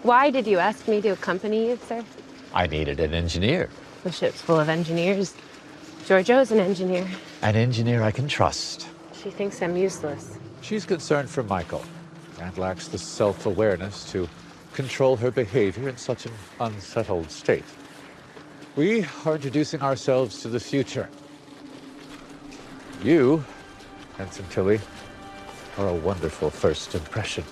Why did you ask me to accompany you, sir? I needed an engineer. The ship's full of engineers. Giorgio's an engineer. An engineer I can trust. She thinks I'm useless. She's concerned for Michael and lacks the self-awareness to control her behavior in such an unsettled state. We are introducing ourselves to the future. You, Ensign Tilly, are a wonderful first impression.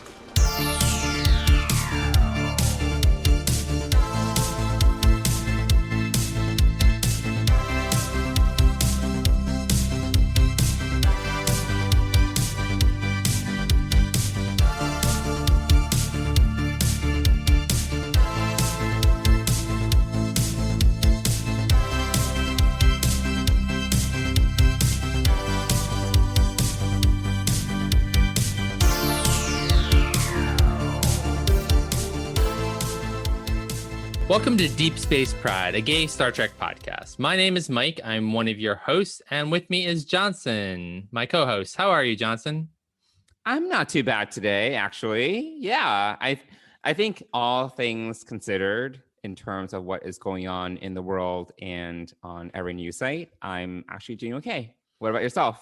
Welcome to Deep Space Pride, a gay Star Trek podcast. My name is Mike. I'm one of your hosts, and with me is Johnson, my co-host. How are you, Johnson? I'm not too bad today, actually. Yeah, I think all things considered, in terms of what is going on in the world and on every news site, I'm actually doing okay. What about yourself?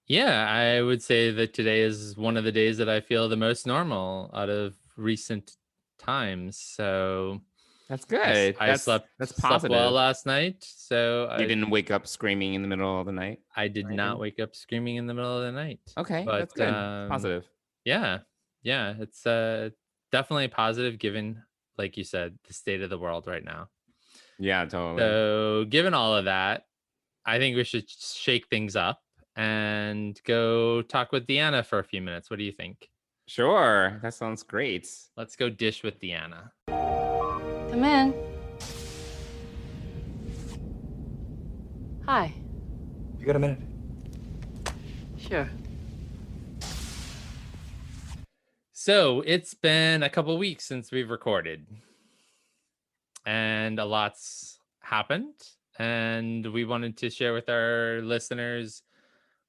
Yeah, I would say that today is one of the days that I feel the most normal out of recent times. So That's good. I That's slept positive. well last night. So You didn't wake up screaming in the middle of the night? I did not wake up screaming in the middle of the night. Okay, but, that's good. Positive. Yeah, it's definitely positive given, like you said, the state of the world right now. Yeah, totally. So given all of that, I think we should shake things up and go talk with Deanna for a few minutes. What do you think? Sure, that sounds great. Let's go dish with Deanna. Come in. Hi. You got a minute? Sure. So it's been a couple weeks since we've recorded, and a lot's happened, and we wanted to share with our listeners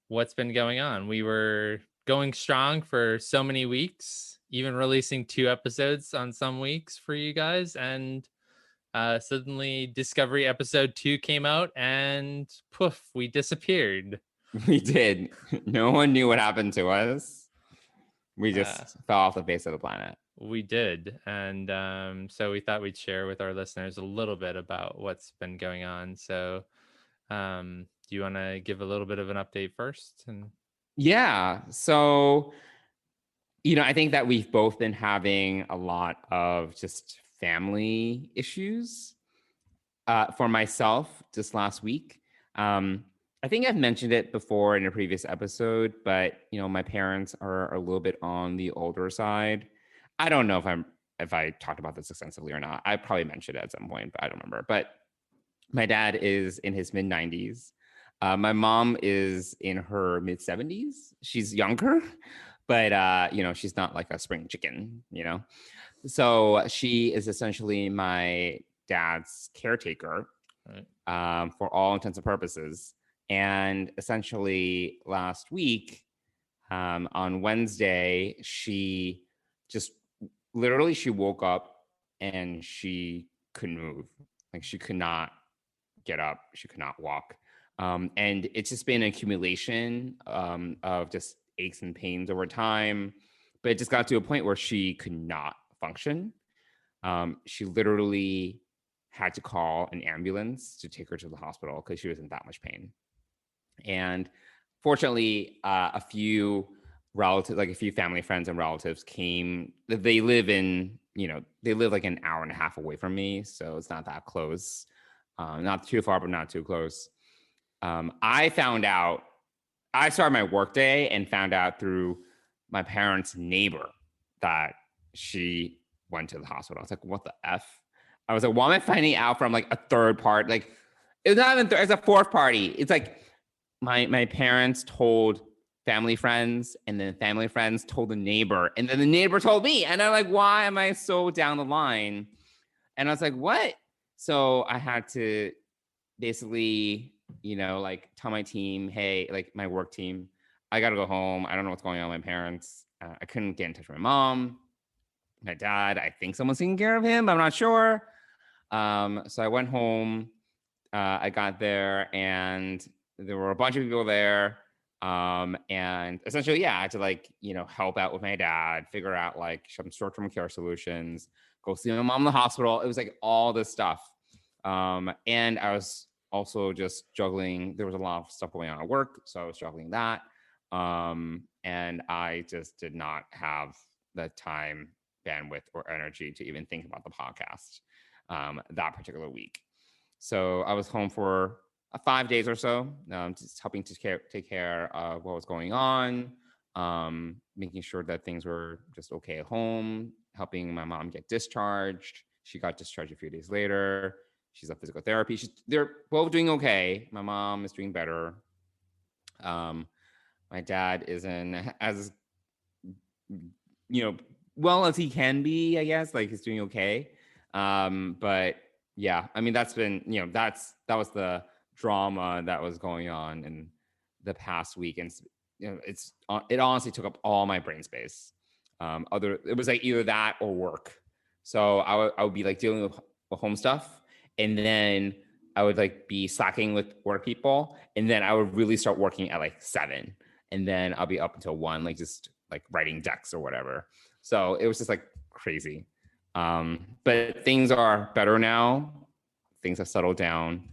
what's been going on. We were going strong for so many weeks, even releasing 2 episodes on some weeks for you guys, and suddenly Discovery episode 2 came out, and poof, we disappeared. We did. No one knew what happened to us. We just fell off the face of the planet. We did. And so we thought we'd share with our listeners a little bit about what's been going on. So do you want to give a little bit of an update first? Yeah. So, I think that we've both been having a lot of just family issues. For myself, just last week, I think I've mentioned it before in a previous episode, but my parents are a little bit on the older side. I don't know if I talked about this extensively or not. I probably mentioned it at some point, but I don't remember. But my dad is in his mid-90s. My mom is in her mid-70s. She's younger, but she's not like a spring chicken, So she is essentially my dad's caretaker, right, for all intents and purposes. And essentially last week, on Wednesday, she just literally, she woke up and she couldn't move. Like, she could not get up. She could not walk. And it's just been an accumulation of just aches and pains over time. But it just got to a point where she could not function. She literally had to call an ambulance to take her to the hospital because she was in that much pain. And fortunately, a few relatives, like a few family friends and relatives came. They live like an hour and a half away from me. So it's not that close. Not too far, but not too close. I started my workday and found out through my parents' neighbor that she went to the hospital. I was like, what the F? I was like, why am I finding out from like a third party? Like, it's not even it's a fourth party. It's like my parents told family friends, and then family friends told the neighbor, and then the neighbor told me. And I'm like, why am I so down the line? And I was like, what? So I had to basically, like tell my team, hey, like my work team, I got to go home. I don't know what's going on with my parents. I couldn't get in touch with my mom. my dad. I think someone's taking care of him. I'm not sure. So I went home. I got there and there were a bunch of people there. And essentially, yeah, I had to like, help out with my dad, figure out like some short-term care solutions, go see my mom in the hospital. It was like all this stuff. And I was also just juggling. There was a lot of stuff going on at work, so I was juggling that. And I just did not have the time, bandwidth, or energy to even think about the podcast that particular week. So I was home for 5 days or so, just helping to take care of what was going on, making sure that things were just okay at home, helping my mom get discharged. She got discharged a few days later. She's at physical therapy. They're both doing okay. My mom is doing better. My dad isn't as, well as he can be, I guess. Like, he's doing okay. But yeah, I mean, that's been, that was the drama that was going on in the past week. And, it honestly took up all my brain space. It was like either that or work. So I would be like dealing with home stuff. And then I would like be slacking with work people. And then I would really start working at like 7. And then I'll be up until 1, like just like writing decks or whatever. So it was just like crazy. But things are better now. Things have settled down.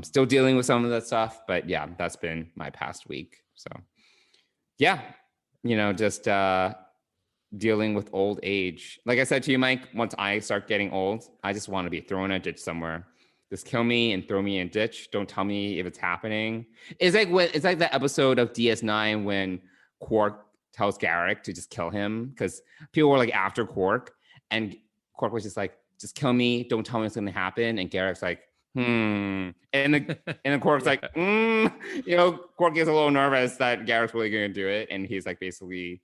Still dealing with some of that stuff, but yeah, that's been my past week. So yeah, just dealing with old age. Like I said to you, Mike, once I start getting old, I just want to be thrown in a ditch somewhere. Just kill me and throw me in a ditch. Don't tell me if it's happening. It's like the episode of DS9 when Quark tells Garrick to just kill him because people were like after Quark, and Quark was just like, just kill me. Don't tell me what's going to happen. And Garrick's like, and the Quark's like, Quark gets a little nervous that Garrick's really going to do it, and he's like basically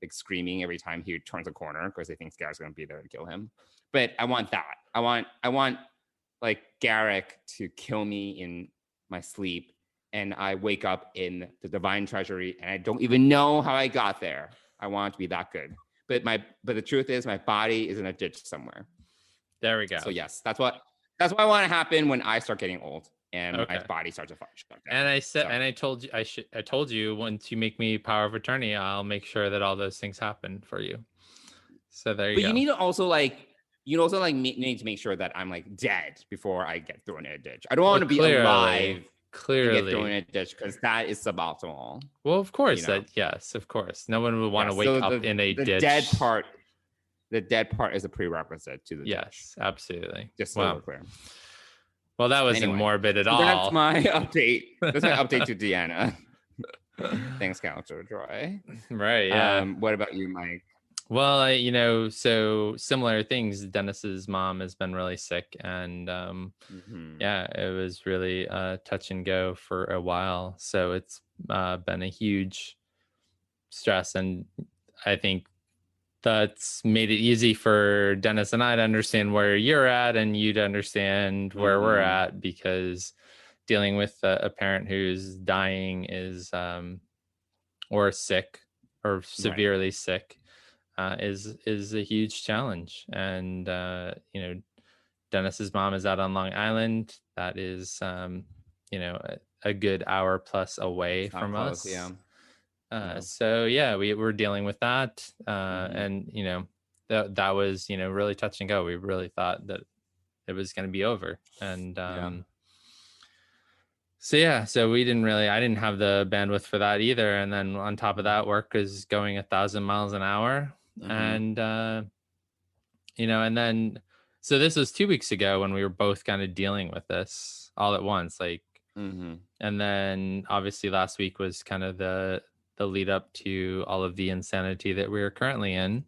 like screaming every time he turns a corner because he thinks Garrick's going to be there to kill him. But I want that. I want like Garrick to kill me in my sleep, and I wake up in the divine treasury, and I don't even know how I got there. I want it to be that good. But the truth is, my body is in a ditch somewhere. There we go. So yes, that's what I want to happen when I start getting old and my body starts to shut down. And I told you, I told you, once you make me power of attorney, I'll make sure that all those things happen for you. So there you go. But you need to also need to make sure that I'm like dead before I get thrown in a ditch. I don't want to be alive. Clearly, get thrown in a ditch because that is suboptimal. Well, of course, yes, of course. No one would want to wake up in a ditch. The dead part is a prerequisite to the ditch. Yes, absolutely. Just so we're clear. Well, that wasn't morbid at all. That's my update. That's my update to Deanna. Thanks, Counselor Troi. Right. Yeah. What about you, Mike? Well, so similar things. Dennis's mom has been really sick, and yeah, it was really touch and go for a while. So it's been a huge stress, and I think that's made it easy for Dennis and I to understand where you're at, and you to understand where we're at, because dealing with a parent who's dying is or sick or severely sick is a huge challenge. And Dennis's mom is out on Long Island. That is a good hour plus away from us. So yeah, we're dealing with that, and that was really touch and go. We really thought that it was going to be over, and so I didn't have the bandwidth for that either. And then on top of that, work is going 1,000 miles an hour. And, and then, so this was 2 weeks ago when we were both kind of dealing with this all at once, and then obviously last week was kind of the lead up to all of the insanity that we're currently in.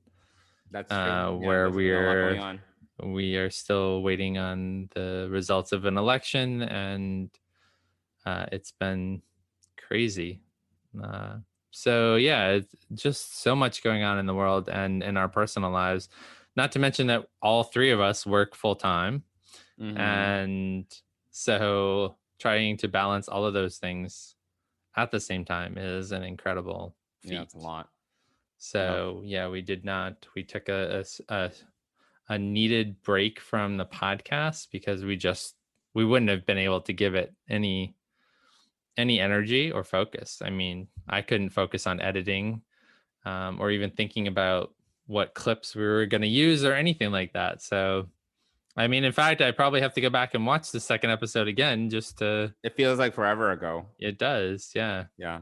That's true. Where we are still waiting on the results of an election, and it's been crazy. So yeah, it's just so much going on in the world and in our personal lives, not to mention that all three of us work full time. And so trying to balance all of those things at the same time is an incredible feat. Yeah, it's a lot. So yeah, we did not. We took a needed break from the podcast because we wouldn't have been able to give it any energy or focus. I mean, I couldn't focus on editing or even thinking about what clips we were going to use or anything like that. So, I mean, in fact, I probably have to go back and watch the second episode again just to. It feels like forever ago. It does, yeah. Yeah.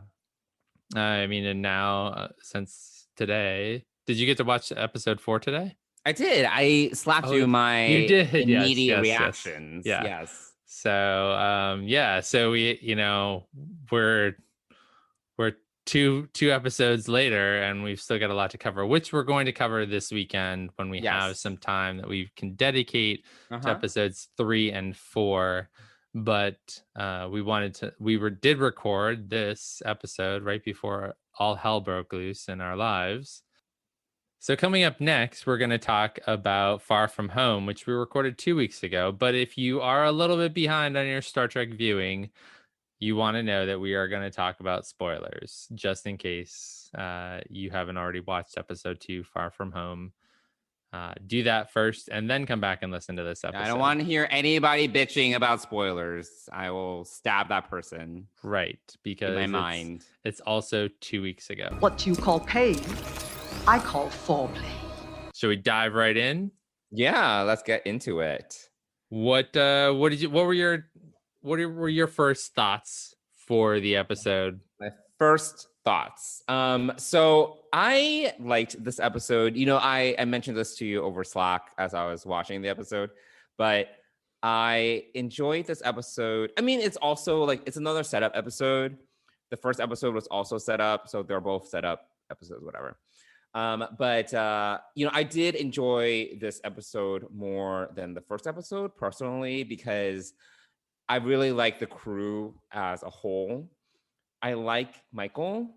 I mean, and now since today, did you get to watch episode 4 today? I did. I slapped you my you did, immediate yes, reactions. Yeah. Yes. So so we, we're two episodes later and we've still got a lot to cover, which we're going to cover this weekend when we have some time that we can dedicate to episodes 3 and 4. But we did record this episode right before all hell broke loose in our lives. So coming up next, we're going to talk about Far From Home, which we recorded 2 weeks ago. But if you are a little bit behind on your Star Trek viewing, you want to know that we are going to talk about spoilers, just in case you haven't already watched episode 2, Far From Home. Do that first and then come back and listen to this episode. I don't want to hear anybody bitching about spoilers. I will stab that person. Right, because in my mind. It's also 2 weeks ago. What you call pain, I call foreplay. Should we dive right in? Yeah, let's get into it. What were your first thoughts for the episode? My first thoughts. So I liked this episode. I mentioned this to you over Slack as I was watching the episode, but I enjoyed this episode. I mean, it's also it's another setup episode. The first episode was also set up, so they're both set up episodes, whatever. But I did enjoy this episode more than the first episode personally, because I really like the crew as a whole. I like Michael,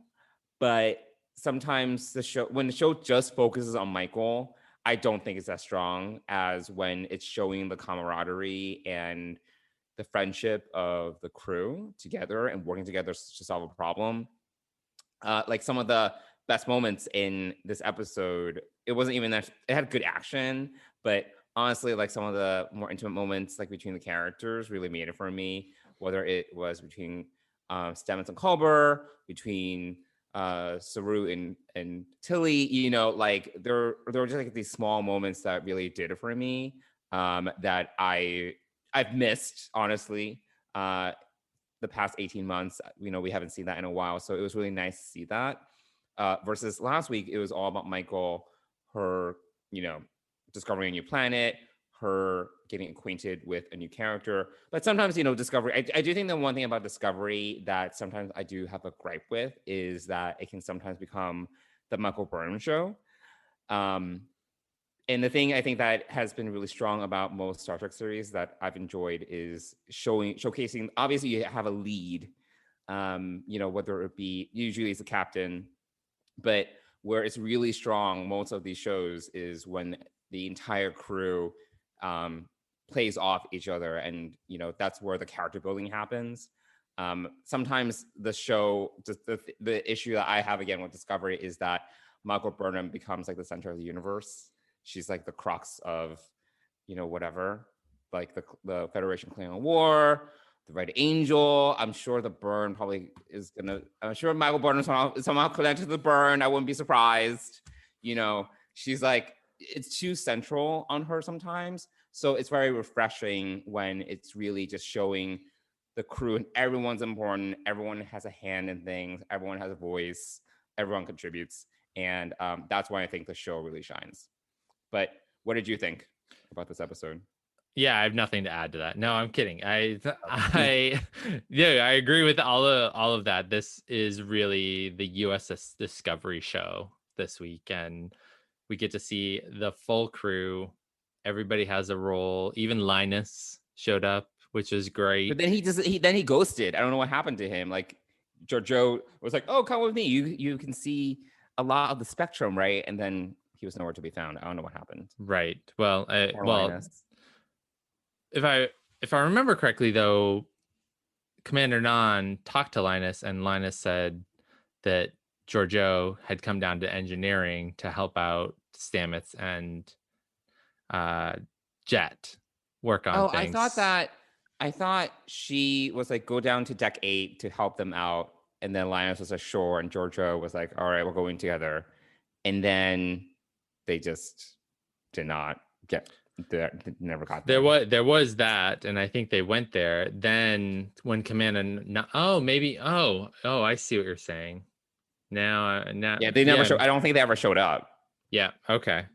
but sometimes when the show just focuses on Michael, I don't think it's as strong as when it's showing the camaraderie and the friendship of the crew together and working together to solve a problem. Some of the best moments in this episode, it wasn't even that it had good action, but honestly, some of the more intimate moments between the characters really made it for me, whether it was between Stamets and Culber, between Saru and Tilly, there were just these small moments that really did it for me, that I've missed, honestly, the past 18 months. We haven't seen that in a while, so it was really nice to see that. Versus last week, it was all about Michael, her, discovering a new planet, her getting acquainted with a new character. But sometimes, Discovery, I do think the one thing about Discovery that sometimes I do have a gripe with is that it can sometimes become the Michael Burnham show. And the thing I think that has been really strong about most Star Trek series that I've enjoyed is showcasing, obviously you have a lead, whether it be, usually it's a captain, but where it's really strong, most of these shows, is when the entire crew plays off each other, and that's where the character building happens. Sometimes the show, just the issue that I have again with Discovery is that Michael Burnham becomes the center of the universe. She's the crux of whatever, the Federation Klingon War, the Red Angel. I'm sure the Burn probably is gonna. I'm sure Michael Burnham somehow connected to the Burn. I wouldn't be surprised. She's it's too central on her sometimes. So it's very refreshing when it's really just showing the crew and everyone's important. Everyone has a hand in things. Everyone has a voice. Everyone contributes, and that's why I think the show really shines. But what did you think about this episode? Yeah, I have nothing to add to that. No, I'm kidding. I agree with all of that. This is really the USS Discovery show this week, and we get to see the full crew. Everybody has a role. Even Linus showed up, which is great. But then he ghosted. I don't know what happened to him. Giorgio was like, "Oh, come with me. You can see a lot of the spectrum, right?" And then he was nowhere to be found. I don't know what happened. Right. Well, Linus. If I remember correctly, though, Commander Nan talked to Linus, and Linus said that Giorgio had come down to engineering to help out Stamets and Jet work on Oh, things. I thought she was like go down to deck 8 to help them out, and then Linus was ashore, and Giorgio was like, "All right, we're going together," and then they just did not get there, never got there. There was that, and I think they went there. Then when I see what you're saying. Now Yeah, they never showed. I don't think they ever showed up. Yeah, okay.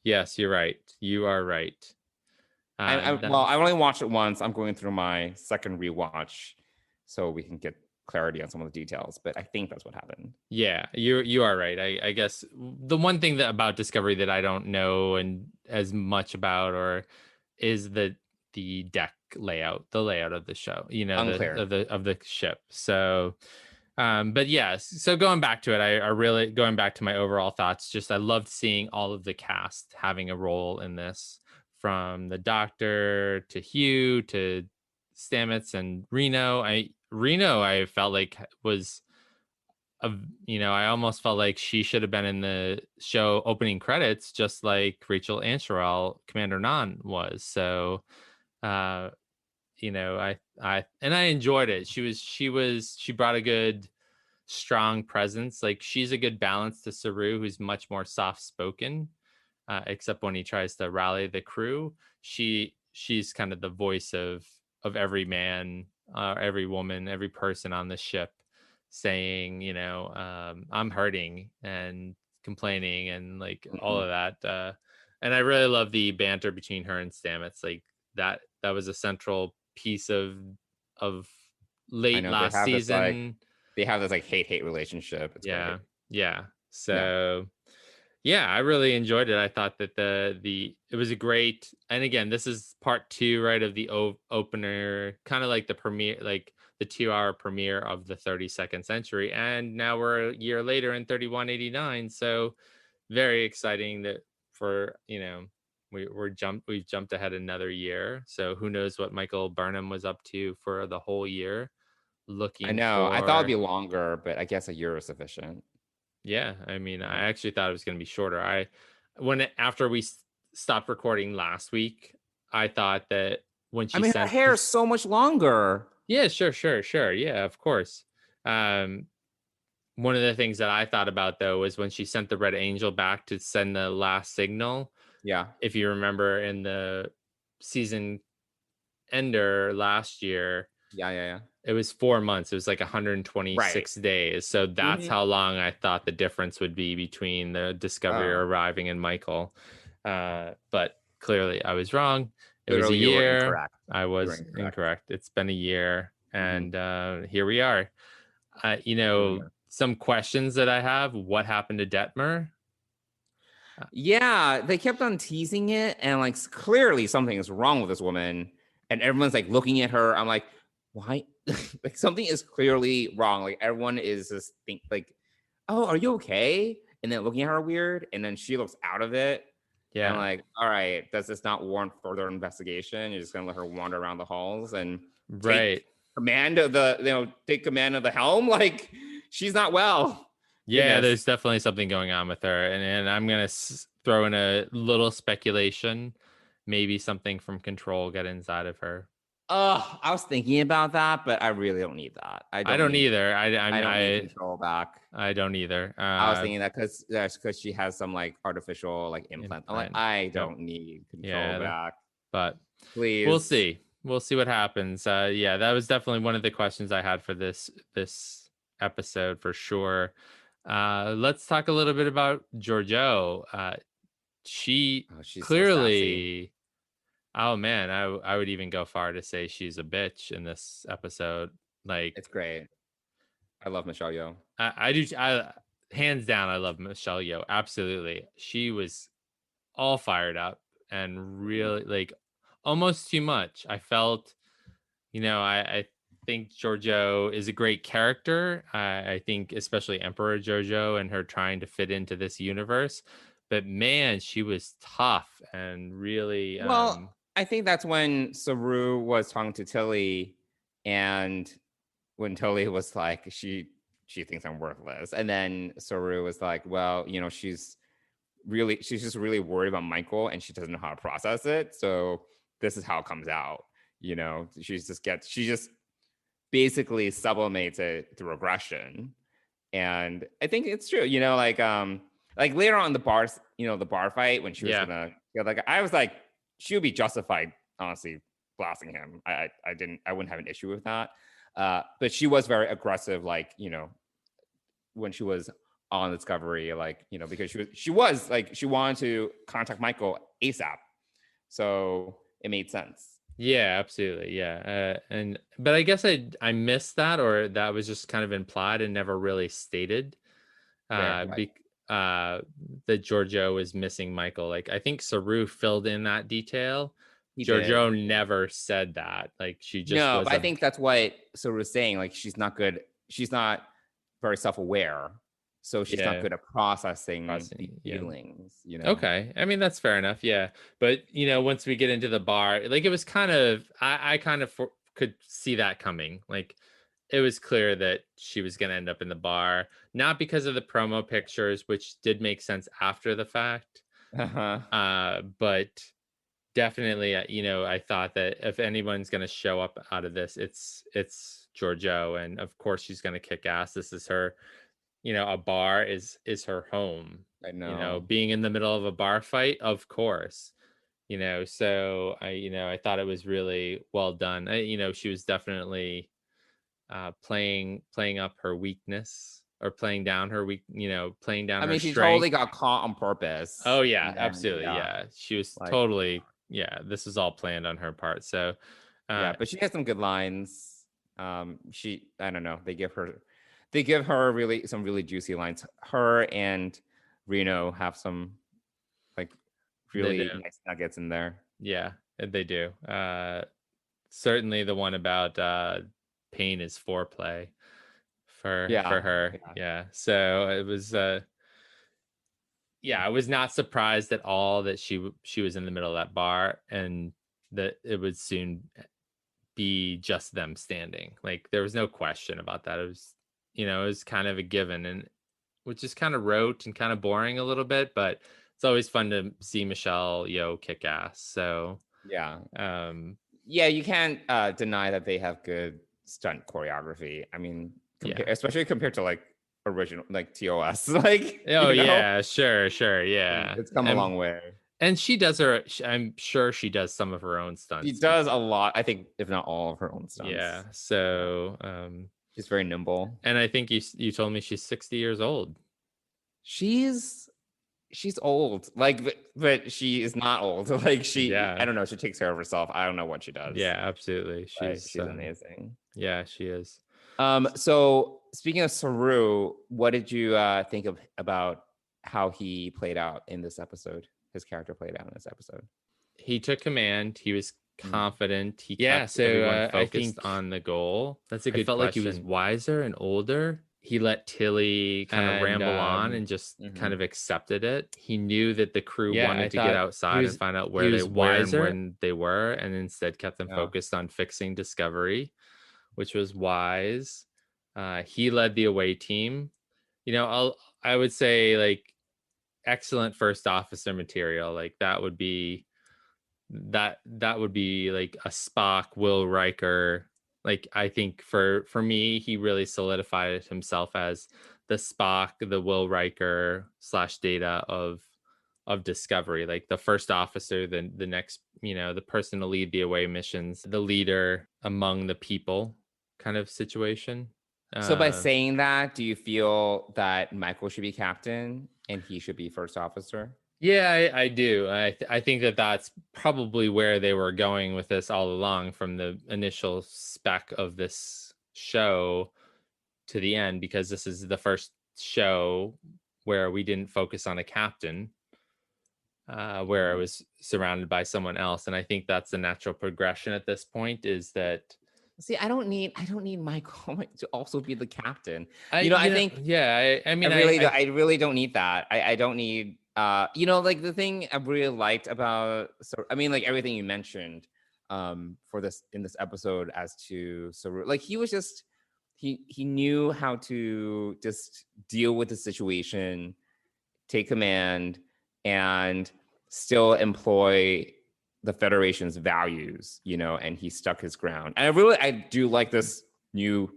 Yes, you're right. You are right. Well, I only watched it once. I'm going through my second rewatch, so we can get clarity on some of the details. But I think that's what happened. Yeah, you are right. I guess the one thing about Discovery that I don't know and as much about or is the deck layout, the layout of the show, Unclear. of the ship. So but yes, so going back to it, I really going back to my overall thoughts, just I loved seeing all of the cast having a role in this, from the Doctor to Hugh to Stamets and Reno. I felt like was I almost felt like she should have been in the show opening credits, just like Rachel Ansherall, Commander Nan was. So, I enjoyed it. She brought a good, strong presence. Like, she's a good balance to Saru, who's much more soft spoken, except when he tries to rally the crew. She's kind of the voice of every man, every woman, every person on the ship, saying, I'm hurting and complaining and like all of that. And I really love the banter between her and Stamets. Like that was a central piece of late last season. They have this like hate relationship. It's great. Yeah. So yeah, I really enjoyed it. I thought that it was a great, and again, this is part 2, right, of the opener, kind of like the premiere, like the 2-hour premiere of the 32nd century, and now we're a year later in 3189. So very exciting that we've jumped ahead another year. So who knows what Michael Burnham was up to for the whole year. I know. I thought it'd be longer, but I guess a year is sufficient. Yeah, I mean, I actually thought it was going to be shorter. After we stopped recording last week, I thought that when she her hair is so much longer. Yeah, sure. Yeah, of course. One of the things that I thought about, though, was when she sent the Red Angel back to send the last signal. Yeah. If you remember in the season ender last year. Yeah. It was 4 months. It was like 126 days. So that's how long I thought the difference would be between the Discovery arriving and Michael. But clearly I was wrong. It was a year. I was incorrect. It's been a year. And here we are. Some questions that I have. What happened to Detmer? Yeah, they kept on teasing it. And like clearly something is wrong with this woman. And everyone's like looking at her. I'm like, why? Like something is clearly wrong. Like everyone is just like, oh, are you okay? And then looking at her weird, and then she looks out of it. Yeah. I'm like, all right, does this not warrant further investigation? You're just gonna let her wander around the halls and take command of take command of the helm? Like, she's not well. Yeah, there's definitely something going on with her, and I'm gonna throw in a little speculation. Maybe something from Control got inside of her. I was thinking about that, but I really don't need that. I don't either. I don't need Control back. I don't either. I was thinking that because she has some like artificial like implant. I'm like, I don't need Control back. But please, we'll see. We'll see what happens. Yeah, that was definitely one of the questions I had for this episode for sure. Let's talk a little bit about Giorgio. She's clearly. So oh man, I would even go far to say she's a bitch in this episode. Like, it's great. I love Michelle Yeoh. I do. Hands down, I love Michelle Yeoh. Absolutely, she was all fired up and really like almost too much. I felt, I think Giorgio is a great character. I think especially Emperor Giorgio and her trying to fit into this universe. But man, she was tough and really. Well, I think that's when Saru was talking to Tilly, and when Tilly was like, she she thinks I'm worthless. And then Saru was like, well, you know, she's just really worried about Michael and she doesn't know how to process it. So this is how it comes out. You know, she just basically sublimates it through aggression. And I think it's true, you know, like later on the bars, you know, the bar fight when she was gonna like I was like, she would be justified, honestly, blasting him. I wouldn't have an issue with that. But she was very aggressive, like, you know, when she was on Discovery, like, you know, because she was like, she wanted to contact Michael ASAP. So it made sense. Yeah, absolutely. Yeah. But I guess I missed that, or that was just kind of implied and never really stated. That Giorgio was missing Michael. Like, I think Saru filled in that detail. Giorgio never said that. Like, she just was. But I think that's what Saru was saying. Like, she's not good. She's not very self-aware. So she's not good at processing feelings, you know? Okay. I mean, that's fair enough. Yeah. But, you know, once we get into the bar, like, it was kind of, I kind of could see that coming. Like, it was clear that she was going to end up in the bar, not because of the promo pictures, which did make sense after the fact. But definitely, you know, I thought that if anyone's going to show up out of this, it's Giorgio. And of course, she's going to kick ass. This is her, you know, a bar is her home. I know. You know, being in the middle of a bar fight, of course. You know, so I thought it was really well done. You know, she was definitely playing up her weakness, or playing down her playing down her she strength. totally got caught on purpose. Oh yeah, absolutely. Yeah. She was like, totally, this is all planned on her part. So but she has some good lines. I don't know, they give her really some really juicy lines. Her and Reno have some like really nice nuggets in there. Yeah, they do. Certainly the one about pain is foreplay for her. Yeah. So it was I was not surprised at all that she was in the middle of that bar, and that it would soon be just them standing. Like, there was no question about that. It was, you know, it was kind of a given, and which is kind of rote and kind of boring a little bit, but it's always fun to see Michelle Yeoh kick ass. So you can't deny that they have good stunt choreography. I mean, especially compared to like original, like TOS. Like, yeah, sure, yeah, it's come a long way. And I'm sure she does some of her own stunts. She does a lot, I think, if not all of her own stunts. Yeah, so she's very nimble. And I think you told me she's 60 years old. She's old, like, but she is not old. Like, I don't know, she takes care of herself. I don't know what she does. Yeah, absolutely. She's amazing. Yeah, she is. So speaking of Saru, what did you think about how he played out in this episode? His character played out in this episode. He took command. He was confident. He kept everyone focused on the goal. That's a good question. I felt like he was wiser and older. He let Tilly kind of ramble on and just kind of accepted it. He knew that the crew wanted to get outside and find out where they were and when they were, and instead kept them focused on fixing Discovery, which was wise. He led the away team. You know, I would say, like, excellent first officer material. Like, that would be like a Spock, Will Riker. Like, I think for me, he really solidified himself as the Spock, the Will Riker / Data of Discovery. Like, the first officer, the next, you know, the person to lead the away missions, the leader among the people kind of situation. So by saying that, do you feel that Michael should be captain and he should be first officer? Yeah, I do. I think that that's probably where they were going with this all along, from the initial spec of this show to the end, because this is the first show where we didn't focus on a captain, where it was surrounded by someone else. And I think that's the natural progression at this point, is that... See, I don't need Michael to also be the captain. I really don't need that. I don't need... like, the thing I really liked about, like, everything you mentioned in this episode as to Saru, like, he was he knew how to just deal with the situation, take command, and still employ the Federation's values, and he stuck his ground. And I do like this new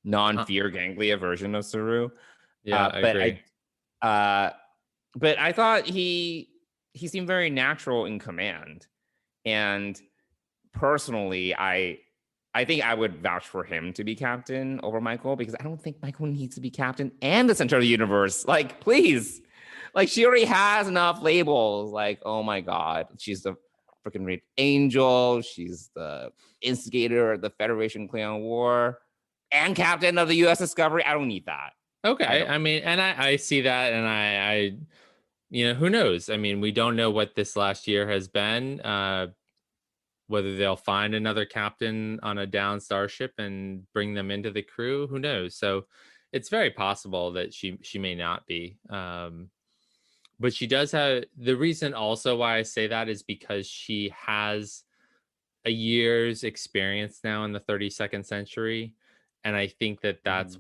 non-fear ganglia version of Saru. Yeah, I agree. But I thought he seemed very natural in command. And personally, I think I would vouch for him to be captain over Michael, because I don't think Michael needs to be captain and the center of the universe. Like, please. Like, she already has enough labels. Like, oh my God, she's the freaking Red Angel. She's the instigator of the Federation Clan War and captain of the U.S. Discovery. I don't need that. Okay. I mean, and I see that, and I who knows? I mean, we don't know what this last year has been, whether they'll find another captain on a down starship and bring them into the crew. Who knows? So it's very possible that she may not be. But she does have, the reason also why I say that is because she has a year's experience now in the 32nd century. And I think that that's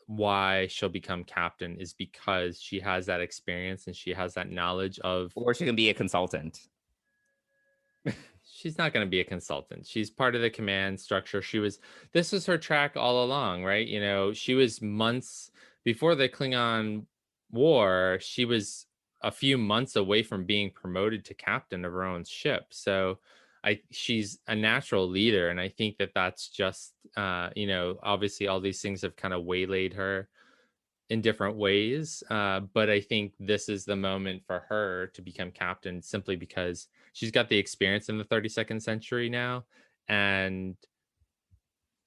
why she'll become captain, is because she has that experience and she has that knowledge of. Or she can be a consultant. She's not going to be a consultant. She's part of the command structure. This was her track all along, right? She was months before the Klingon war. She was a few months away from being promoted to captain of her own ship. So she's a natural leader. And I think that that's just, obviously all these things have kind of waylaid her in different ways. But I think this is the moment for her to become captain, simply because she's got the experience in the 32nd century now. And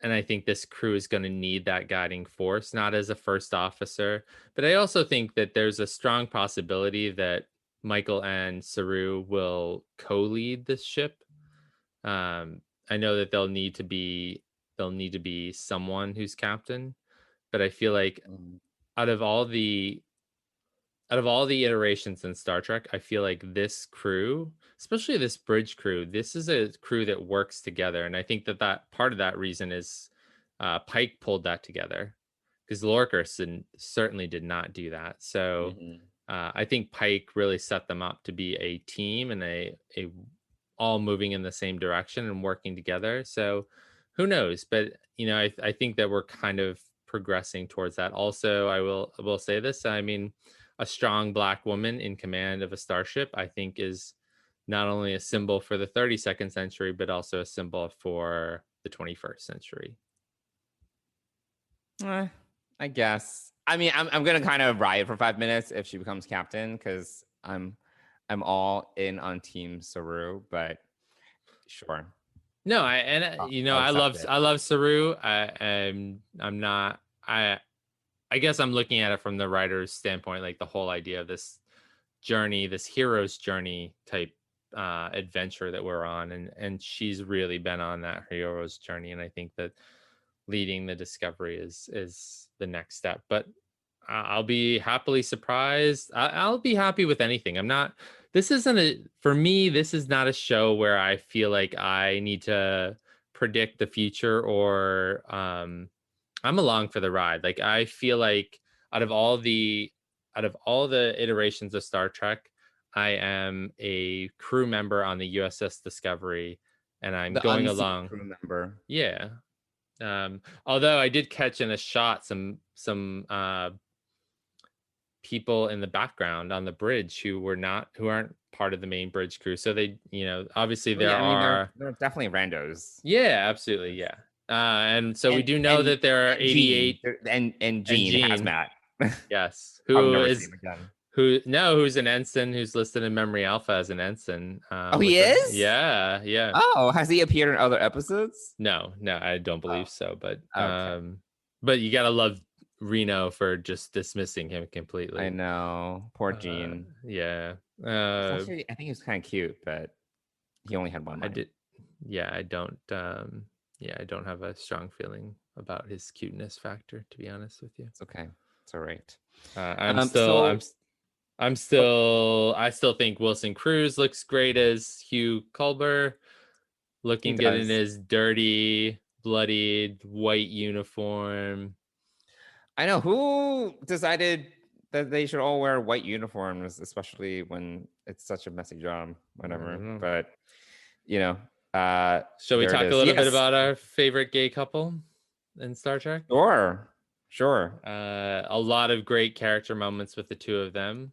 I think this crew is going to need that guiding force, not as a first officer. But I also think that there's a strong possibility that Michael and Saru will co-lead this ship. I know that they'll need to be someone who's captain, but I feel like out of all the iterations in Star Trek, I feel like this crew, especially this bridge crew, this is a crew that works together. And I think that part of that reason is Pike pulled that together, because Lorca certainly did not do that. So I think Pike really set them up to be a team and a all moving in the same direction and working together. So who knows? But, I think that we're kind of progressing towards that. Also, I will say this. I mean, a strong Black woman in command of a starship, I think, is not only a symbol for the 32nd century, but also a symbol for the 21st century. I guess. I mean, I'm gonna kind of riot for 5 minutes if she becomes captain, because I'm all in on Team Saru, but sure. No, I love Saru. I'm not. I guess I'm looking at it from the writer's standpoint, like the whole idea of this journey, this hero's journey type adventure that we're on, and she's really been on that hero's journey, and I think that leading the Discovery is the next step. But I'll be happily surprised. I'll be happy with anything. For me, this is not a show where I feel like I need to predict the future, or I'm along for the ride. Like, I feel like out of all the iterations of Star Trek, I am a crew member on the USS Discovery, and I'm going along. Crew member. Yeah. Although I did catch in a shot some people in the background on the bridge who aren't part of the main bridge crew. So they, obviously there are definitely randos. Yeah, absolutely. Yeah. And so we do know that there are 88 and Gene Hazmat. Yes. Who's an ensign, who's listed in Memory Alpha as an ensign. He is? Yeah. Oh, has he appeared in other episodes? No, I don't believe so. But okay. But you gotta love Reno for just dismissing him completely. I know. Poor Gene. Yeah. Actually, I think he was kind of cute, but he only had one line. I don't have a strong feeling about his cuteness factor, to be honest with you. It's okay. It's all right. I still think Wilson Cruz looks great as Hugh Culber, looking good in his dirty bloodied white uniform. I know who decided that they should all wear white uniforms, especially when it's such a messy job, whatever. But Shall we there it talk a is. little bit Yes. about our favorite gay couple in Star Trek? Sure. A lot of great character moments with the two of them.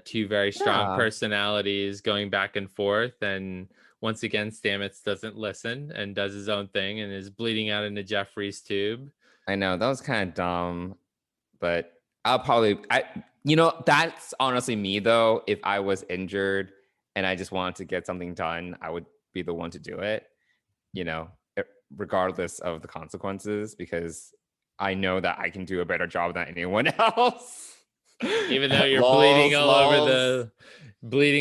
Two very strong personalities going back and forth, and once again Stamets doesn't listen and does his own thing and is bleeding out into Jeffrey's tube. I know that was kind of dumb, but that's honestly me though. If I was injured and I just wanted to get something done, I would be the one to do it, regardless of the consequences, because I know that I can do a better job than anyone else. Even though you're bleeding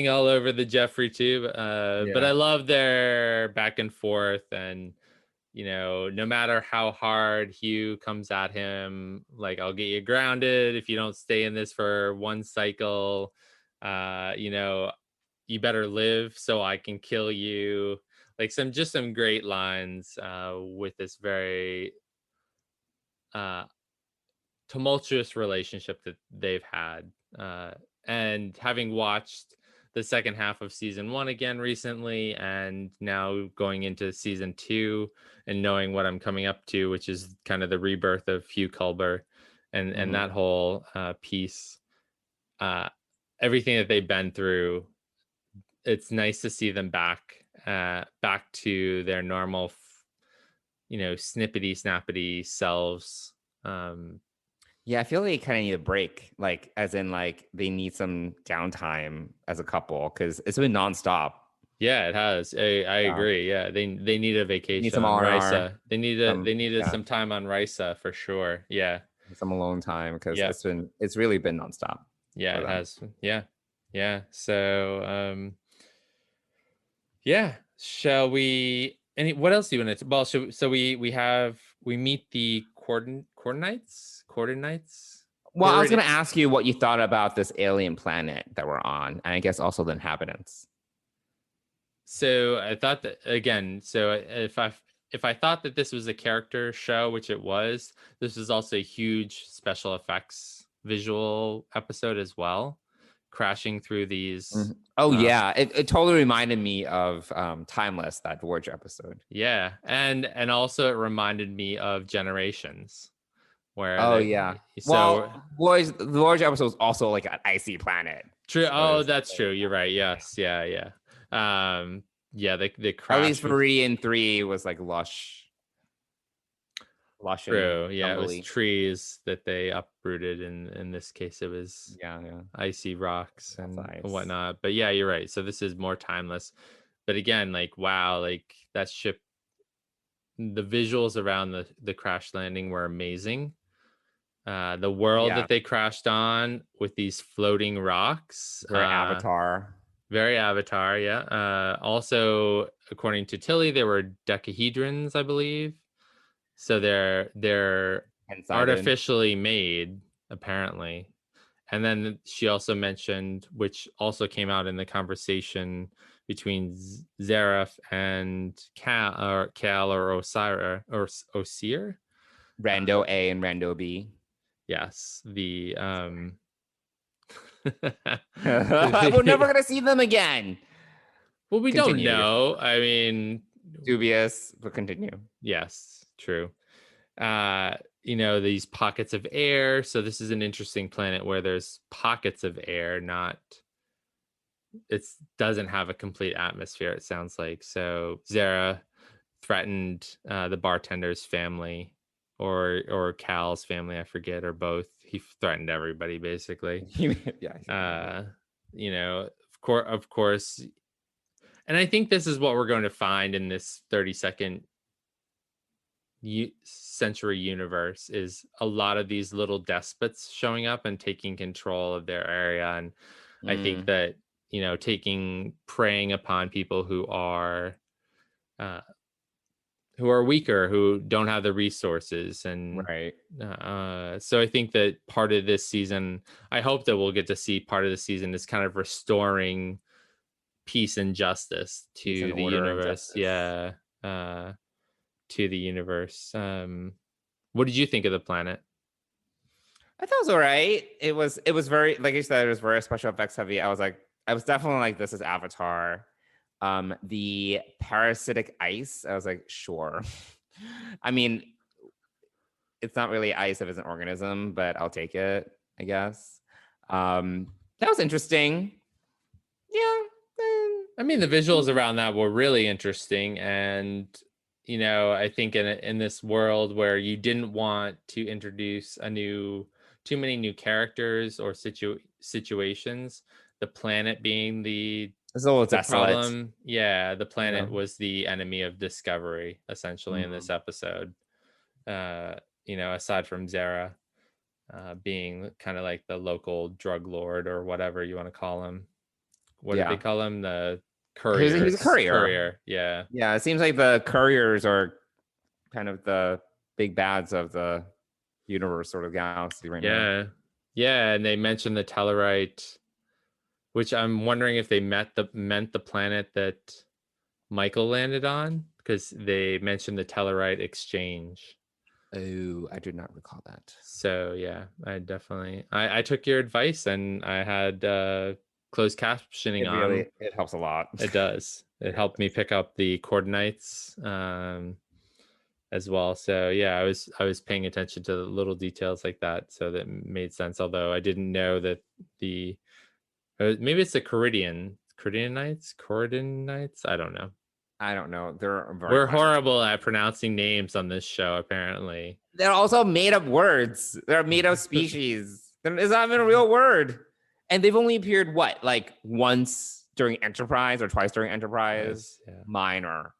all over the Jeffrey tube. But I love their back and forth, and no matter how hard Hugh comes at him, like, I'll get you grounded if you don't stay in this for one cycle. You better live so I can kill you. Like some great lines with this very tumultuous relationship that they've had. And having watched the second half of season 1 again recently, and now going into season 2 and knowing what I'm coming up to, which is kind of the rebirth of Hugh Culber and that whole piece, everything that they've been through, it's nice to see them back to their normal, snippety snappity selves. Yeah, I feel like they kind of need a break, like as in like they need some downtime as a couple, because it's been nonstop. Yeah, it has. I agree. Yeah, they need a vacation. Need some on R&R. Risa. They needed some time on Risa for sure. Yeah, some alone time, because it's really been nonstop. Yeah, it has. Yeah. So shall we? What else do you want to? Well, so we meet the coordinates. Well, I was going to ask you what you thought about this alien planet that we're on, and I guess also the inhabitants. So I thought that, again, so if I thought that this was a character show, which it was, this was also a huge special effects visual episode as well, crashing through these. It totally reminded me of Timeless, that Voyager episode. Yeah, and also it reminded me of Generations, where the Voyager episode was also like an icy planet. True. Oh, that's true. You're right. Yes. Yeah. The crash. At least 3 and 3 was like lush. True. Yeah, it was trees that they uprooted. In this case, it was icy rocks and whatnot. But yeah, you're right. So this is more timeless. But again, like, wow, like that ship, the visuals around the crash landing were amazing. The world that they crashed on with these floating rocks. Very Avatar, yeah. Also, according to Tilly, there were decahedrons, I believe. So they're artificially made, apparently. And then she also mentioned, which also came out in the conversation between Zareth and Cal or Osir, Rando A and Rando B. Yes, the we're never gonna see them again. Well, we don't know. I mean, dubious, but continue. Yes, true. These pockets of air. So this is an interesting planet where there's pockets of air, it doesn't have a complete atmosphere, it sounds like. So Zara threatened the bartender's family or Cal's family, I forget, or both. He threatened everybody, basically. Of course. And I think this is what we're going to find in this 32nd century universe, is a lot of these little despots showing up and taking control of their area. And I think that, preying upon people who are weaker, who don't have the resources. And so I think that part of this season, I hope that we'll get to see part of the season is kind of restoring peace and justice to the universe. To to the universe. What did you think of the planet? I thought it was all right. It was very, like you said, it was very special effects heavy. I was definitely like, this is Avatar. The parasitic ice, I was like, sure. I mean, it's not really ice if it's an organism, but I'll take it, I guess. That was interesting. Yeah. I mean, the visuals around that were really interesting, and I think in this world where you didn't want to introduce too many new characters or situations, the planet being it's a little the desolate. problem. Yeah, the planet was the enemy of Discovery, essentially, in this episode. Aside from Zara being kind of like the local drug lord or whatever you want to call him. What did they call him? The courier. He's a courier. Courier, yeah. Yeah, it seems like the couriers are kind of the big bads of the universe, sort of galaxy right now. Yeah, and they mentioned the Tellarite, which I'm wondering if they meant the planet that Michael landed on, because they mentioned the Tellarite exchange. Oh, I did not recall that. So yeah, I took your advice, and I had closed captioning on. It helps a lot. It does. It helped me pick up the coordinates as well. So yeah, I was paying attention to the little details like that, so that made sense. Although I didn't know that maybe it's the Corridanites. I don't know. We're horrible at pronouncing names on this show, apparently. They're also made up words. They're made up species. It's not even a real word. And they've only appeared like once during Enterprise or twice during Enterprise. Yes, yeah. Minor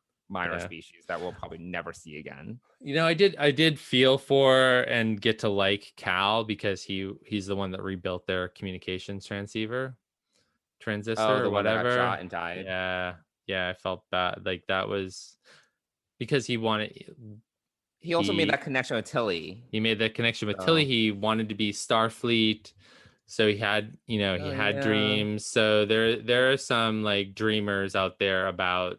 species that we'll probably never see again. I did feel for and get to like Cal, because he's the one that rebuilt their communications transistor or whatever. That got shot and died. Yeah, I felt bad. Like, that was because he also made that connection with Tilly. He made that connection with Tilly. He wanted to be Starfleet, so he had dreams. So there are some like dreamers out there about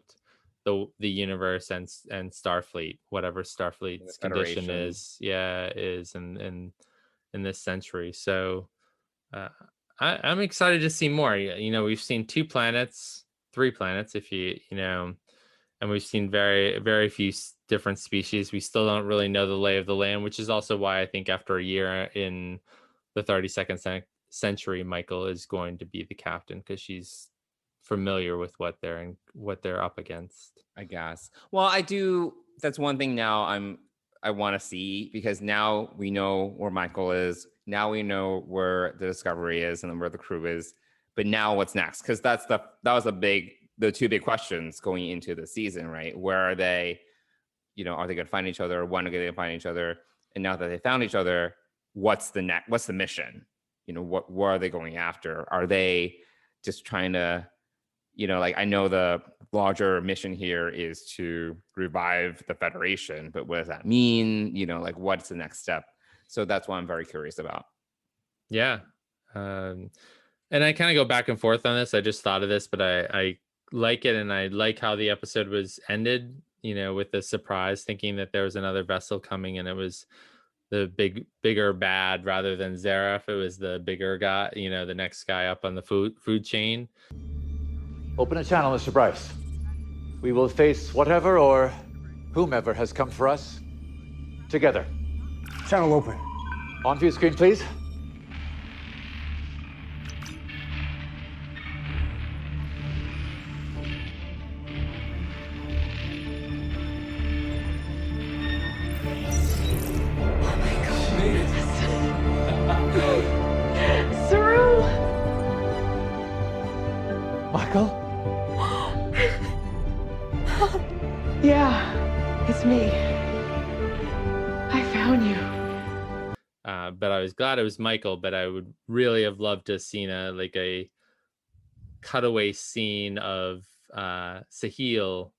the universe and Starfleet, whatever Starfleet's condition is in this century. So I'm excited to see more. We've seen 3 planets, if and we've seen very, very few different species. We still don't really know the lay of the land, which is also why I think after a year in the 32nd century, Michael is going to be the captain, because she's familiar with what they're up against, I guess. Well, I do. That's one thing now I want to see, because now we know where Michael is. Now we know where the Discovery is and where the crew is. But now what's next? Because that was the 2 big questions going into the season, right? Where are they? Are they going to find each other? When are they going to find each other? And now that they found each other, what's the mission? What are they going after? Are they just trying to, I know the larger mission here is to revive the Federation, but what does that mean? What's the next step? So that's what I'm very curious about. Yeah. And I kind of go back and forth on this. I just thought of this, but I like it, and I like how the episode was ended, with the surprise, thinking that there was another vessel coming, and it was the bigger bad rather than Zareth. It was the bigger guy, the next guy up on the food chain. Open a channel, Mr. Bryce. We will face whatever or whomever has come for us together. Channel open. On view screen, please. Saru! Michael? Yeah, it's me. I found you. But I was glad it was Michael, but I would really have loved to have seen a cutaway scene of Sahil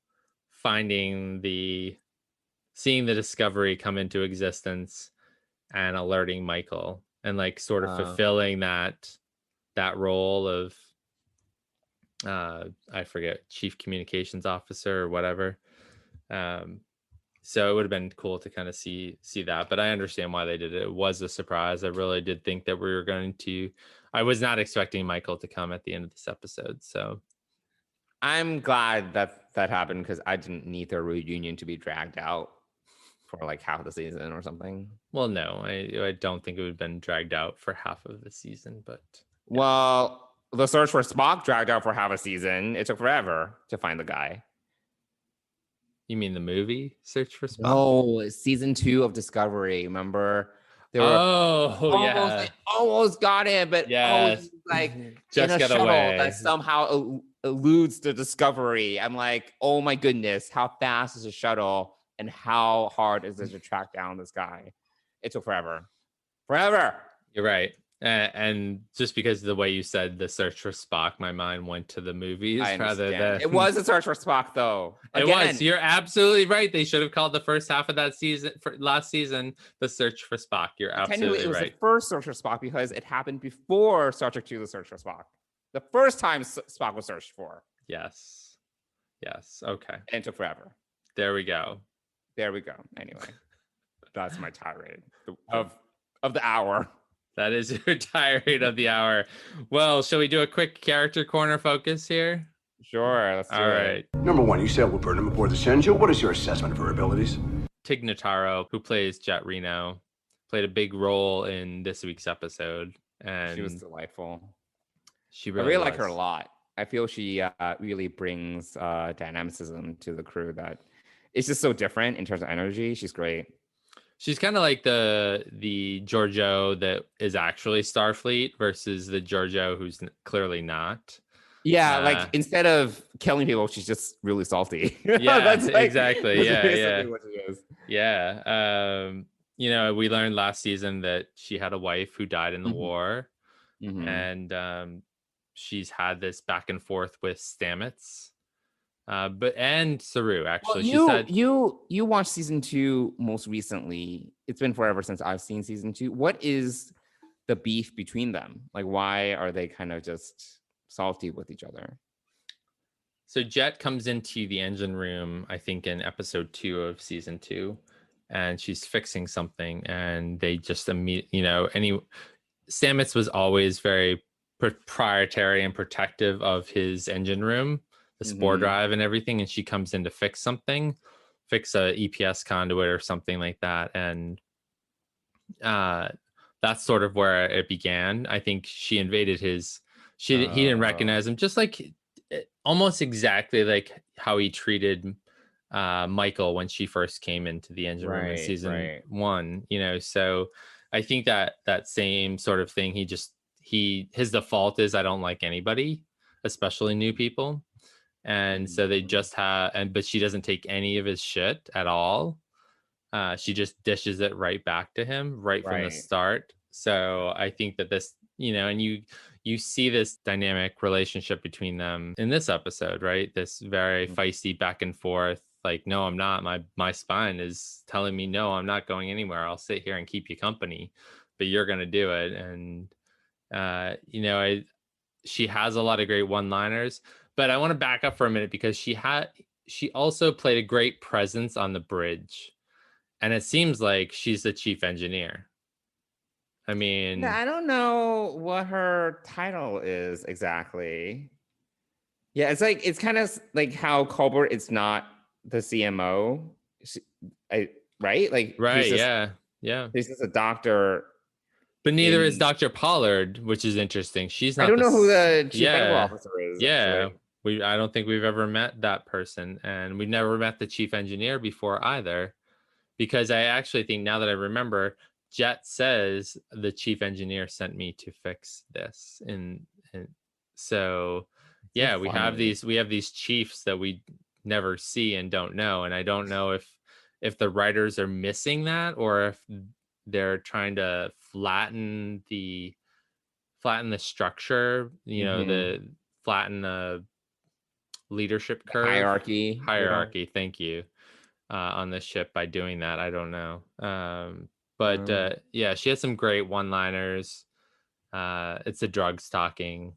seeing the Discovery come into existence and alerting Michael, and sort of fulfilling that role of I forget, chief communications officer or whatever. So it would have been cool to kind of see that, but I understand why they did it. It was a surprise. I really did think that we were going to. I was not expecting Michael to come at the end of this episode. So I'm glad that happened because I didn't need their reunion to be dragged out for like half the season or something. well, no, I don't think it would have been dragged out for half of the season, but Well, the search for Spock dragged out for half a season. It took forever to find the guy. you mean the movie Search for Spock? No, season 2 of Discovery. Remember? They were Yeah. they almost got it, but Yes. like Just in a got shuttle away. that somehow eludes the Discovery. I'm like, oh my goodness, how fast is a shuttle and how hard is it to track down this guy? It took forever. You're right. And just because of the way you said the Search for Spock, my mind went to the movies I rather understand. than It was a search for Spock, though. It Again, was. You're absolutely right. They should have called the first half of that season for last season the Search for Spock. You're technically absolutely it was right. the first search for Spock because it happened before Star Trek II: The Search for Spock. The first time Spock was searched for. Yes. Okay. And it took forever. There we go. Anyway, that's my tirade of the hour. That is your tirade of the hour. Well, shall we do a quick character corner focus here? Sure, let's do All right. Number one, you sailed with Burnham aboard the Senju. What is your assessment of her abilities? Tig Notaro, who plays Jet Reno, played a big role in this week's episode, and She was delightful. She I really really like her a was. lot. I feel she really brings dynamicism to the crew that it's just so different in terms of energy. She's great. She's kind of like the Giorgio that is actually Starfleet versus the Giorgio who's clearly not. Yeah, like instead of killing people, she's just really salty. Yeah, that's exactly. That's Yeah. basically what she is. Yeah. We learned last season that she had a wife who died in the war, and she's had this back and forth with Stamets, and Saru. Actually, Well, she said you watched season 2 most recently. It's been forever since I've seen season 2. What is the beef between them? Like, why are they kind of just salty with each other? So Jet comes into the engine room, I think in episode 2 of season 2, and she's fixing something, and they just Stamets was always very proprietary and protective of his engine room, the spore drive and everything, and she comes in to fix a EPS conduit or something like that, and that's sort of where it began. I think she invaded he didn't recognize him, just like almost exactly like how he treated Michael when she first came into the engine room in season 1, so I think that same sort of thing, his default is I don't like anybody, especially new people, and so they just but she doesn't take any of his shit at all. She just dishes it right back to him right from the start. So I think that this, and you see this dynamic relationship between them in this episode, right? This very feisty back and forth. Like, no, I'm not. My spine is telling me, no, I'm not going anywhere. I'll sit here and keep you company, but you're going to do it. And, she has a lot of great one-liners, but I want to back up for a minute because she also played a great presence on the bridge. And it seems like she's the chief engineer. I mean, I don't know what her title is exactly. Yeah, it's kind of like how Colbert is not the CMO, right? Like, right? Yeah. He's just a doctor, but neither is Dr. Pollard, which is interesting. She's not. I don't know who the chief medical officer is. Yeah, actually. I don't think we've ever met that person, and we've never met the chief engineer before either. Because I actually think, now that I remember, Jet says the chief engineer sent me to fix this, and so yeah, we have these chiefs that we never see and don't know, and I don't know if the writers are missing that or if they're trying to flatten the structure, flatten the leadership curve, hierarchy. Thank you. On the ship by doing that. I don't know. But she has some great one-liners. It's a drugs talking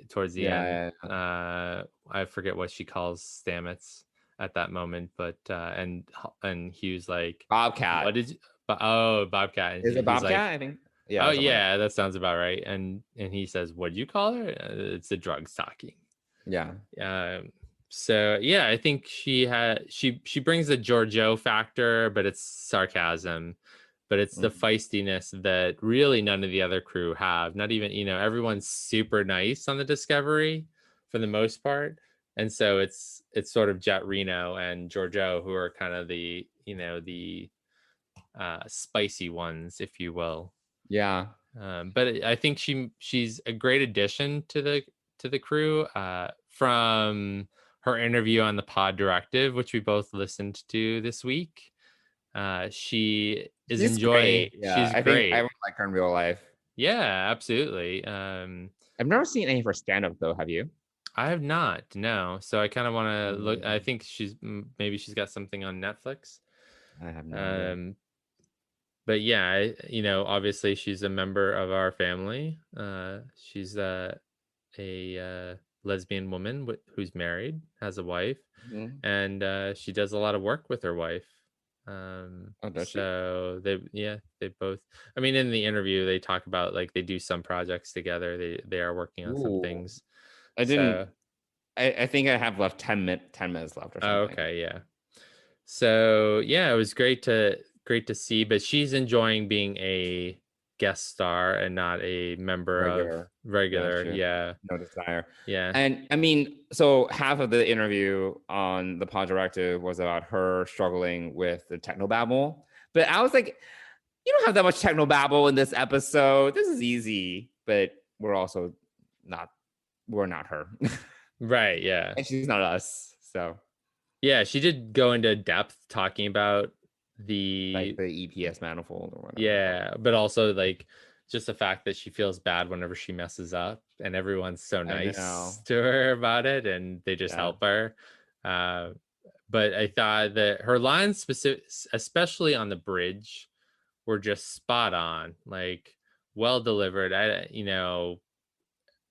towards the end. I forget what she calls Stamets. at that moment, but and Hugh's like, Bobcat. what did you, oh, Bobcat. And Is it he's like, Bobcat? I think. Yeah. oh something like yeah, that sounds about right. And he says, what'd you call her? It's the drugs talking. that. Yeah. So yeah, I think she brings the Giorgio factor, but it's sarcasm, but it's the feistiness that really none of the other crew have. Not even, everyone's super nice on the Discovery for the most part. And so it's sort of Jet Reno and Giorgio who are kind of the, the spicy ones, if you will. Yeah. But I think she's a great addition to the crew. From her interview on the Pod Directive, which we both listened to this week, she is She's enjoying. great. Yeah. She's I great. think I would like her in real life. Yeah, absolutely. I've never seen any of her stand-up though. Have you? I have not. No. So I kind of want to look. I think maybe she's got something on Netflix. I have no idea. But yeah, obviously she's a member of our family. She's a lesbian woman who's married, has a wife, and she does a lot of work with her wife. Does she? So they both. I mean, in the interview, they talk about like they do some projects together. They are working on some things. I didn't. I think I have left 10 minutes left or something. Oh, okay, yeah. So yeah, it was great to see, but she's enjoying being a guest star and not a member of regular. Gotcha. Yeah. No desire. Yeah. And I mean, so half of the interview on the Pod Directive was about her struggling with the technobabble. But I was like, you don't have that much technobabble in this episode. This is easy. But we're not her. Right. Yeah. And she's not us. So yeah, she did go into depth talking about like the EPS manifold or whatever. Yeah, but also like just the fact that she feels bad whenever she messes up, and everyone's so nice to her about it, and they just help her. But I thought that her lines, especially on the bridge, were just spot on, like well delivered.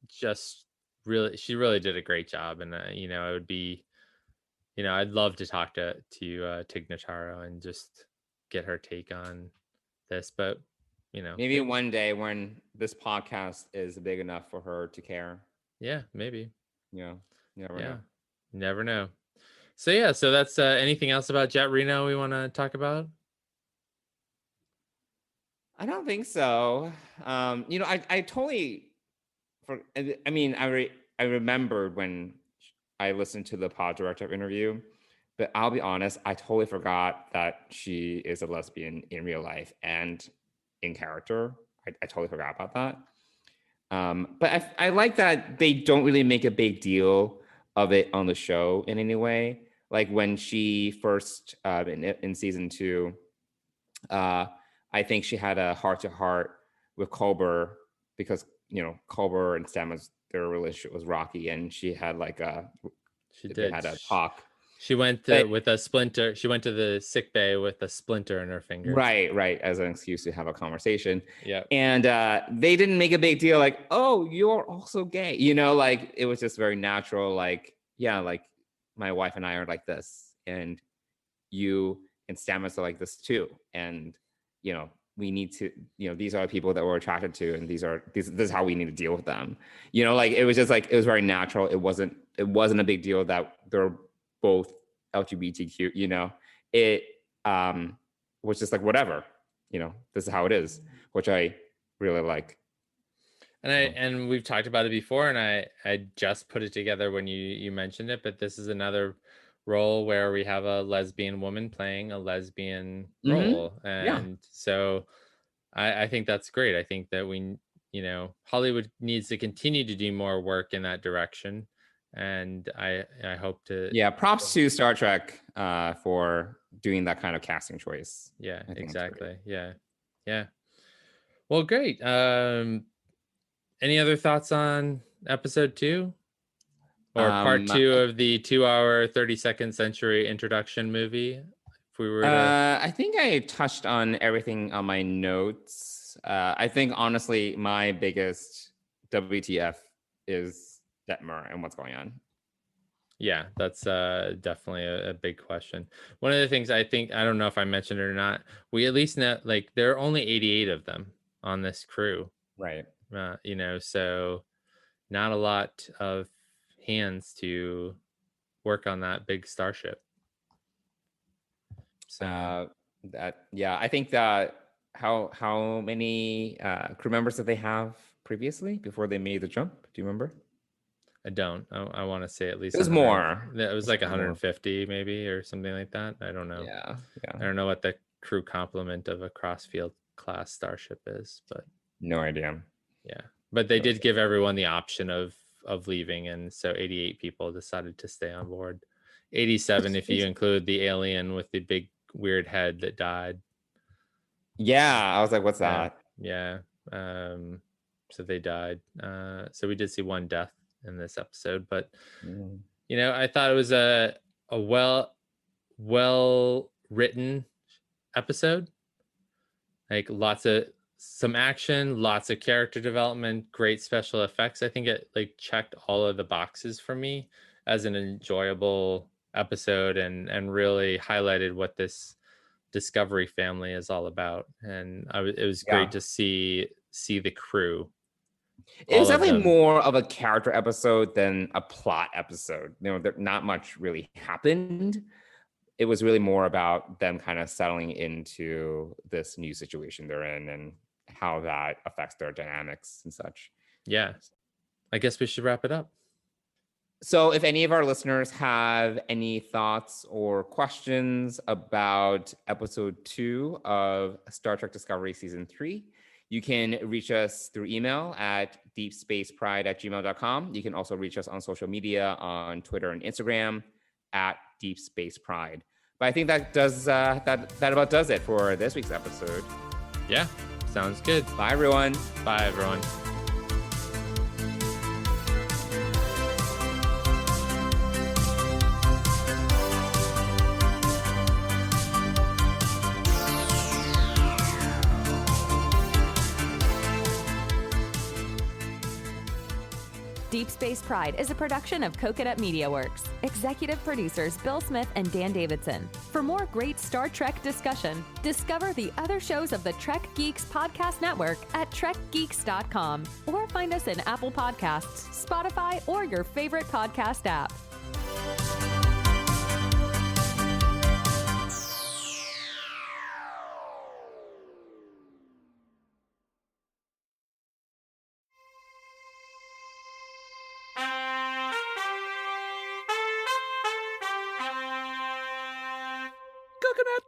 Just really, she really did a great job, and it would be. I'd love to talk to Tig Notaro and just get her take on this, but maybe one day when this podcast is big enough for her to care. Yeah, maybe. Yeah, know. Never know. So yeah, so that's anything else about Jet Reno we want to talk about? I don't think so. I totally. I remembered when I listened to the Pod Directive interview, but I'll be honest, I totally forgot that she is a lesbian in real life and in character. I totally forgot about that. But I like that they don't really make a big deal of it on the show in any way. Like when she first in season 2, I think she had a heart-to-heart with Culber because Culber and Stamets, their relationship was rocky, and she had like they had a talk. She went with a splinter. She went to the sick bay with a splinter in her finger. Right, as an excuse to have a conversation. Yeah. And they didn't make a big deal like, oh, you're also gay. Like it was just very natural. Like, yeah, like my wife and I are like this, and you and Stamets are like this too. And we need to, these are the people that we're attracted to, and this is how we need to deal with them. Like it was just like, it was very natural. It wasn't a big deal that they're both LGBTQ. It was just like, whatever, this is how it is, which I really like. And we've talked about it before, and I just put it together when you mentioned it, but this is another role where we have a lesbian woman playing a lesbian role. And so I think that's great. I think that Hollywood needs to continue to do more work in that direction. And I hope to. Yeah. Props to Star Trek for doing that kind of casting choice. Yeah, exactly. Yeah. Yeah. Well, great. Any other thoughts on episode 2? Or part 2 of the 2-hour 32nd century introduction movie? If we were to... I think I touched on everything on my notes. I think honestly, my biggest WTF is Detmer and what's going on. Yeah, that's definitely a big question. One of the things I think, I don't know if I mentioned it or not, we at least know, like, there are only 88 of them on this crew, Right. so not a lot of hands to work on that big starship. So I think that how many crew members did they have previously before they made the jump? Do you remember? I don't. I want to say at least It was 100. more. It was It's like more. 150 maybe, or something like that. I don't know. Yeah. I don't know what the crew complement of a Crossfield class starship is, but No idea. yeah. But they did give everyone the option of leaving, and so 88 people decided to stay on board. 87 if you include the alien with the big weird head that died. Yeah, I was like, what's that? Yeah. So they died. So we did see one death in this episode, but I thought it was a well written episode. Like some action, lots of character development, great special effects. I think it like checked all of the boxes for me as an enjoyable episode, and really highlighted what this Discovery family is all about. And it was great to see the crew. It was definitely more of a character episode than a plot episode. Not much really happened. It was really more about them kind of settling into this new situation they're in and how that affects their dynamics and such. Yeah. I guess we should wrap it up. So if any of our listeners have any thoughts or questions about episode 2 of Star Trek Discovery Season 3, you can reach us through email at deepspacepride@gmail.com. You can also reach us on social media on Twitter and Instagram at deepspacepride. But I think that does that about does it for this week's episode. Yeah, sounds good. Bye, everyone. Bye, everyone. Deep Space Pride is a production of Coconut Media Works. Executive producers Bill Smith and Dan Davidson. For more great Star Trek discussion, discover the other shows of the Trek Geeks Podcast Network at trekgeeks.com, or find us in Apple Podcasts, Spotify, or your favorite podcast app. Coconut.